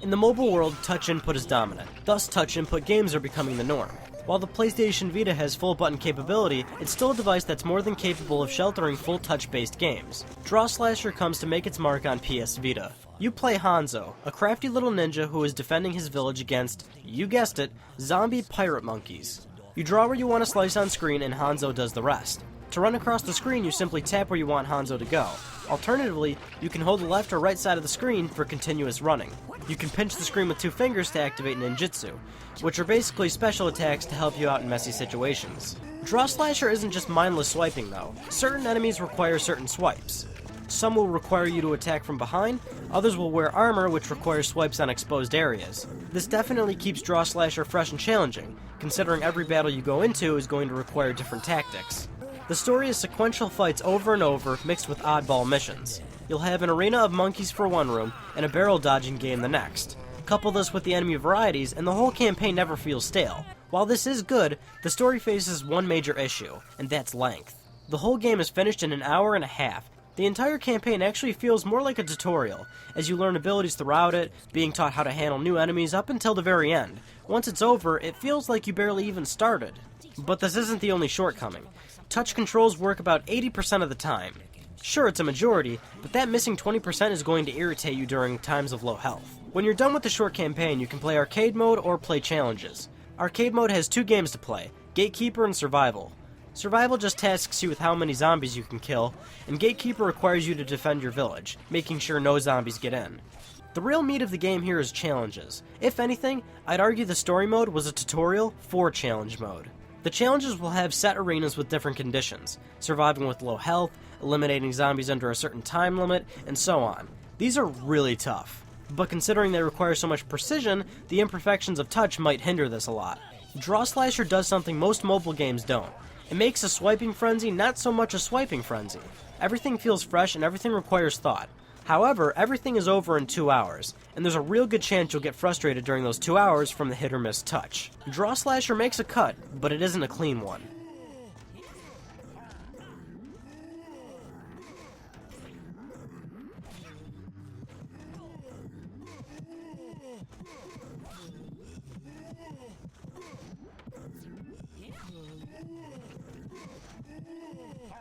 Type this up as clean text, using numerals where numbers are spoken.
In the mobile world, touch input is dominant, thus touch input games are becoming the norm. While the PlayStation Vita has full button capability, it's still a device that's more than capable of sheltering full touch-based games. Draw Slasher comes to make its mark on PS Vita. You play Hanzo, a crafty little ninja who is defending his village against, you guessed it, zombie pirate monkeys. You draw where you want to slice on screen and Hanzo does the rest. To run across the screen, you simply tap where you want Hanzo to go. Alternatively, you can hold the left or right side of the screen for continuous running. You can pinch the screen with 2 fingers to activate ninjutsu, which are basically special attacks to help you out in messy situations. Draw Slasher isn't just mindless swiping though. Certain enemies require certain swipes. Some will require you to attack from behind, others will wear armor which requires swipes on exposed areas. This definitely keeps Draw Slasher fresh and challenging, considering every battle you go into is going to require different tactics. The story is sequential fights over and over, mixed with oddball missions. You'll have an arena of monkeys for one room, and a barrel dodging game the next. Couple this with the enemy varieties, and the whole campaign never feels stale. While this is good, the story faces one major issue, and that's length. The whole game is finished in an hour and a half. The entire campaign actually feels more like a tutorial, as you learn abilities throughout it, being taught how to handle new enemies up until the very end. Once it's over, it feels like you barely even started. But this isn't the only shortcoming. Touch controls work about 80% of the time. Sure, it's a majority, but that missing 20% is going to irritate you during times of low health. When you're done with the short campaign, you can play arcade mode or play challenges. Arcade mode has 2 games to play, Gatekeeper and Survival. Survival just tasks you with how many zombies you can kill, and Gatekeeper requires you to defend your village, making sure no zombies get in. The real meat of the game here is challenges. If anything, I'd argue the story mode was a tutorial for challenge mode. The challenges will have set arenas with different conditions, surviving with low health, eliminating zombies under a certain time limit, and so on. These are really tough, but considering they require so much precision, the imperfections of touch might hinder this a lot. Draw Slasher does something most mobile games don't. It makes a swiping frenzy not so much a swiping frenzy. Everything feels fresh and everything requires thought. However, everything is over in 2 hours, and there's a real good chance you'll get frustrated during those 2 hours from the hit or miss touch. Draw Slasher makes a cut, but it isn't a clean one.